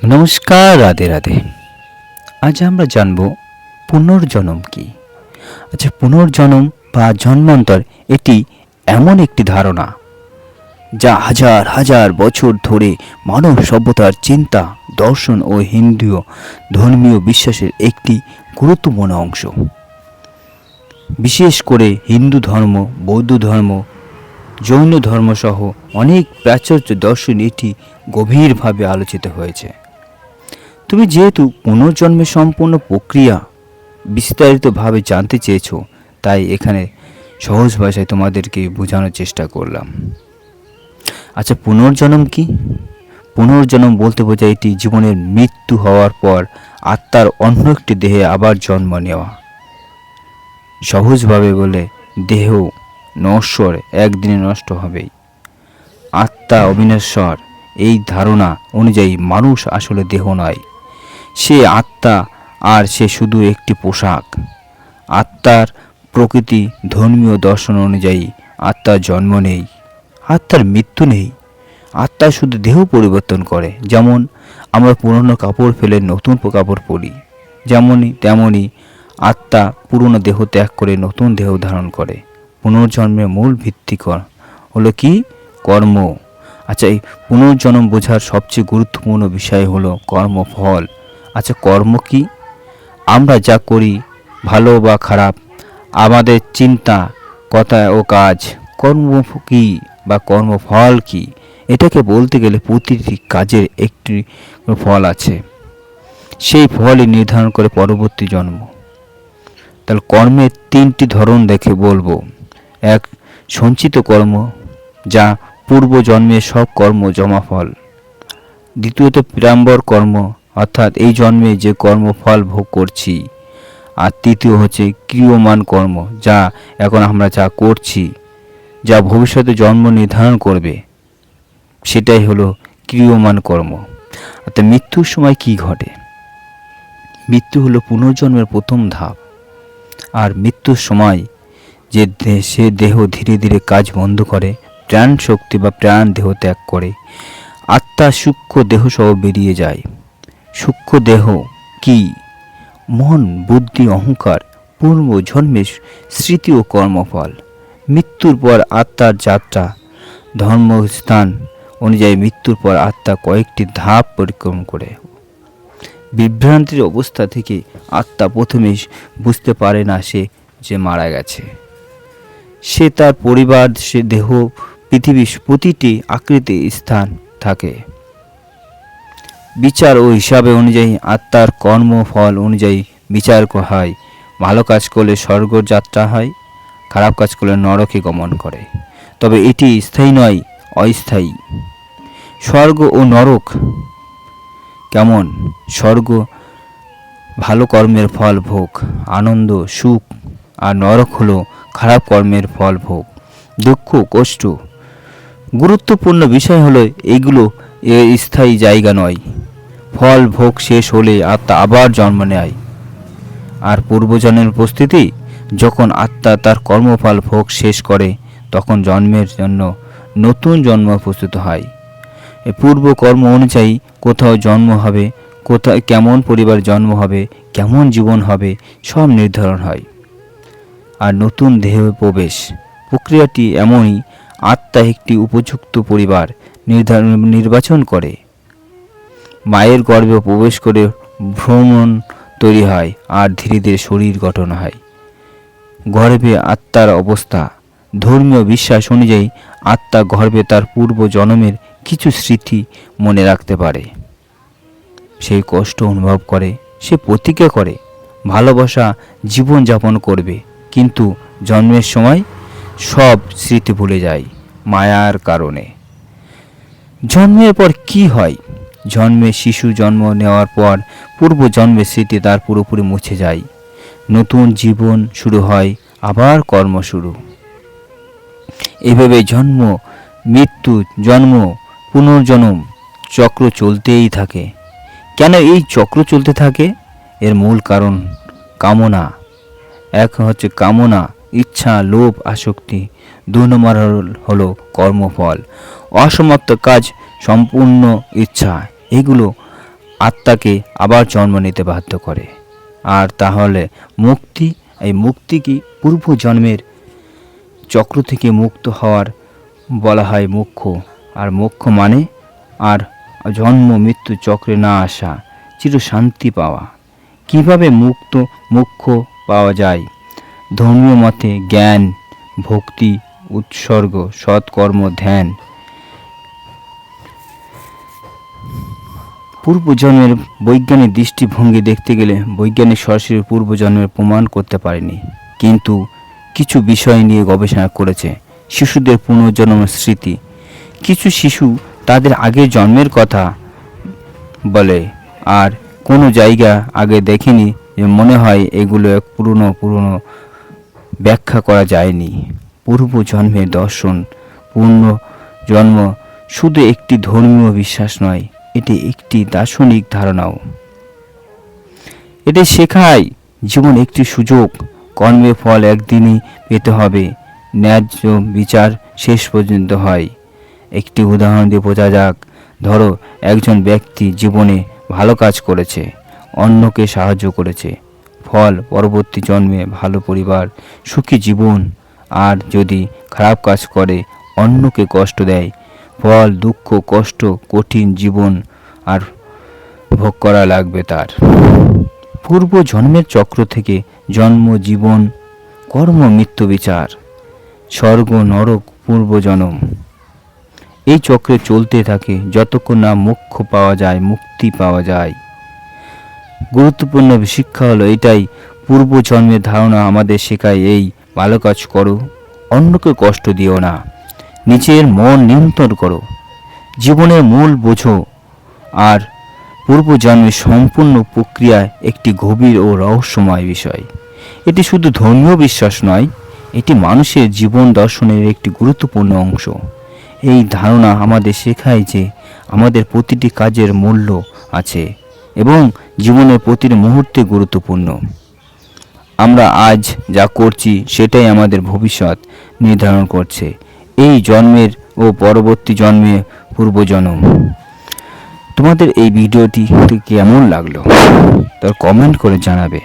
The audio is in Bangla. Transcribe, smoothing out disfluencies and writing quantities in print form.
নমস্কার, রাধে রাধে। আজ আমরা জানব পুনর্জন্ম কি। পুনর্জন্ম বা জন্মান্তর এটি এমন একটি ধারণা যা হাজার হাজার বছর ধরে মানব সভ্যতার চিন্তা, দর্শন ও হিন্দু ধর্মীয় বিশ্বাসের একটি গুরুত্বপূর্ণ অংশ। বিশেষ করে হিন্দু ধর্ম, বৌদ্ধ ধর্ম, জৈন ধর্মসহ অনেক প্রাচুর্য দর্শন এটি গভীরভাবে আলোচিত হয়েছে। তুমি যেহেতু পুনর্জন্মের সম্পূর্ণ প্রক্রিয়া বিস্তারিতভাবে জানতে চেয়েছো, তাই এখানে সহজ ভাষায় তোমাদেরকে বোঝানোর চেষ্টা করলাম। পুনর্জন্ম কি? পুনর্জন্ম বলতে বোঝায় এটি জীবনের মৃত্যু হওয়ার পর আত্মার অন্য একটি দেহে আবার জন্ম নেওয়া। সহজভাবে বলে, দেহ নশ্বর, একদিনে নষ্ট হবেই। আত্মা অবিনশ্বর। এই ধারণা অনুযায়ী মানুষ আসলে দেহ নয়, সে আত্মা, আর সে শুধু একটি পোশাক। আত্মার প্রকৃতি ধর্মীয় দর্শন অনুযায়ী আত্মার জন্ম নেই, আত্মার মৃত্যু নেই। আত্মা শুধু দেহ পরিবর্তন করে। যেমন আমরা পুরনো কাপড় ফেলে নতুন কাপড় পরি, তেমনই আত্মা পুরনো দেহ ত্যাগ করে নতুন দেহ ধারণ করে। পুনর্জন্মের মূল ভিত্তি হলো কি? কর্ম। এই পুনর্জন্ম বোঝার সবচেয়ে গুরুত্বপূর্ণ বিষয় হলো কর্মফল। কর্ম কি? আমরা যা করি, ভালো বা খারাপ, আমাদের চিন্তা, কথা ও কাজ, কর্ম কি বা কর্মফল কি? এটাকে বলতে গেলে প্রতিটি কাজের একটি ফল আছে, সেই ফলই নির্ধারণ করে পরবর্তী জন্ম। তাহলে কর্মের তিনটি ধরন দেখে বলবো। এক, সঞ্চিত কর্ম, যা পূর্ব জন্মের সব কর্ম জমাফল। দ্বিতীয়ত প্রারম্ভর কর্ম, অর্থাৎ এই জন্মে যে কর্মফল ভোগ করছি। আর তৃতীয় হচ্ছে ক্রিয়মান কর্ম, যা এখন আমরা যা করছি, যা ভবিষ্যতে জন্ম নির্ধারণ করবে, সেটাই হলো ক্রিয়মান কর্ম। অর্থাৎ মৃত্যুর সময় কি ঘটে? মৃত্যু হলো পুনর্জন্মের প্রথম ধাপ। আর মৃত্যুর সময় সে দেহ ধীরে ধীরে কাজ বন্ধ করে, প্রাণ শক্তি বা প্রাণ দেহ ত্যাগ করে, আত্মা সূক্ষ্ম দেহ সহ বেরিয়ে যায়। সূক্ষ্ম দেহ কি? মন, বুদ্ধি, অহংকার, পূর্ব জন্মের স্মৃতি ও কর্মফল। মৃত্যুর পর আত্মার যাত্রা। ধর্মস্থান অনুযায়ী মৃত্যুর পর আত্মা কয়েকটি ধাপ পরিক্রমা করে। বিভ্রান্তির অবস্থা থেকে আত্মা প্রথমে বুঝতে পারে না যে মারা গেছে। সে তার পরিবার, সে দেহ, পৃথিবীর প্রতিটি আকৃতি স্থান থাকে। বিচার ও হিসাবে অনুযায়ী আত্মার কর্মফল অনুযায়ী বিচার হয়। ভালো কাজ করলে স্বর্গ যাত্রা হয়, খারাপ কাজ করলে নরকে গমন করে। তবে এটি স্থায়ী নয়, অস্থায়ী। স্বর্গ ও নরক কেমন? স্বর্গ ভালো কর্মের ফল ভোগ, আনন্দ, সুখ। আর নরক হলো খারাপ কর্মের ফল ভোগ, দুঃখ, কষ্ট। গুরুত্বপূর্ণ বিষয় হলো এগুলো স্থায়ী জায়গা নয়। ফল ভোগ শেষ হলে আত্মা আবার জন্ম নেয়। আর পূর্বজন্মের উপস্থিতি, যখন আত্মা তার কর্মফল ভোগ শেষ করে, তখন জন্মের জন্য নতুন জন্ম প্রস্তুত হয়। পূর্ব কর্ম অনুযায়ী কোথাও জন্ম হবে, কোথায় কেমন পরিবার জন্ম হবে, কেমন জীবন হবে, সব নির্ধারণ হয়। আর নতুন দেহে প্রবেশ প্রক্রিয়াটি এমনই, আত্মা একটি উপযুক্ত পরিবার নির্বাচন করে, মায়ের গর্ভে প্রবেশ করে ভ্রমণ তৈরি হয়, আর ধীরে ধীরে শরীর গঠন হয়। গর্ভে আত্মার অবস্থা। ধর্মীয় বিশ্বাস অনুযায়ী আত্মা গর্ভে তার পূর্ব জন্মের কিছু স্মৃতি মনে রাখতে পারে। সেই কষ্ট অনুভব করে, সে প্রতিজ্ঞা করে ভালোবাসা জীবনযাপন করবে, কিন্তু জন্মের সময় সব স্মৃতি ভুলে যায় মায়ার কারণে। জন্মের পর কি হয়? জন্মে শিশু জন্ম নেওয়ার পর পূর্ব জন্মের স্মৃতি তার পুরোপুরি মুছে যায়। নতুন জীবন শুরু হয়, আবার কর্ম শুরু। এভাবে জন্ম, মৃত্যু, জন্ম, পুনর্জন্ম চক্র চলতেই থাকে। কেন এই চক্র চলতে থাকে? এর মূল কারণ কামনা। এক হচ্ছে কামনা, ইচ্ছা, লোভ, আসক্তি। 2 নম্বর হলো কর্মফল, অসমাপ্ত কাজ, সম্পূর্ণ ইচ্ছা। এগুলো আত্মাকে আবার জন্ম নিতে বাধ্য করে। আর তাহলে মুক্তি, এই মুক্তি কি? পূর্বজন্মের চক্র থেকে মুক্ত হওয়ার বলা হয় মোক্ষ। আর মোক্ষ মানে আর জন্ম মৃত্যু চক্রে না আসা, চির শান্তি পাওয়া। কিভাবে মোক্ষ পাওয়া যায়? ধর্মীয় মতে জ্ঞান, ভক্তি, উৎসর্গ, সৎকর্ম, ধ্যান। পূর্বজন্মের বৈজ্ঞানিক দৃষ্টিভঙ্গি দেখতে গেলে বৈজ্ঞানিক সরাসরি পূর্বজন্মের প্রমাণ করতে পারেনি, কিন্তু কিছু বিষয় নিয়ে গবেষণা করেছে। শিশুদের পুনর্জন্ম স্মৃতি। কিছু শিশু তাদের আগের জন্মের কথা বলে, আর কোনো জায়গা আগে দেখেনি যে মনে হয় এগুলো এক পুরনো ব্যাখ্যা করা যায়নি। পূর্বজন্মের দর্শন। পুনর্জন্ম শুধু একটি ধর্মীয় বিশ্বাস নয়, এটি একটি দার্শনিক ধারণাও। এটি শেখায় জীবন একটি সুযোগ, কর্মের ফল একদিনই পেতে হবে, ন্যায্য বিচার শেষ পর্যন্ত হয়। একটি উদাহরণ দিয়ে বোঝা যাক। ধরো একজন ব্যক্তি জীবনে ভালো কাজ করেছে, অন্যকে সাহায্য করেছে, ফল পরবর্তী জন্মে ভালো পরিবার, সুখী জীবন। আর যদি খারাপ কাজ করে, অন্যকে কষ্ট দেয়, ফল দুঃখ, কষ্ট, কঠিন জীবন আর ভোগ করা লাগবে তার। পূর্ব জন্মের চক্র থেকে জন্ম, জীবন, কর্ম, মৃত্যু, বিচার, স্বর্গ, নরক, পূর্বজন্ম। এই চক্রে চলতে থাকে যতক্ষণ না মোক্ষ পাওয়া যায়, মুক্তি পাওয়া যায়। গুরুত্বপূর্ণ শিক্ষা হলো এটাই, পূর্বজন্মের ধারণা আমাদের শেখায় এই ভালো কাজ করো, অন্যকে কষ্ট দিও না, নিজের মন নিয়ন্ত্রণ করো, জীবনের মূল বোঝো। আর পূর্বজন্মের সম্পূর্ণ প্রক্রিয়া একটি গভীর ও রহস্যময় বিষয়। এটি শুধু ধর্মীয় বিশ্বাস নয়, এটি মানুষের জীবন দর্শনের একটি গুরুত্বপূর্ণ অংশ। এই ধারণা আমাদের শেখায় যে আমাদের প্রতিটি কাজের মূল্য আছে এবং জীবনের প্রতিটি মুহূর্তে গুরুত্বপূর্ণ। আমরা আজ যা করছি সেটাই আমাদের ভবিষ্যৎ নির্ধারণ করছে, এই জন্মের ও পরবর্তী জন্মে পূর্বজন্ম। তোমাদের এই ভিডিওটি কেমন লাগলো তা কমেন্ট করে জানাবে।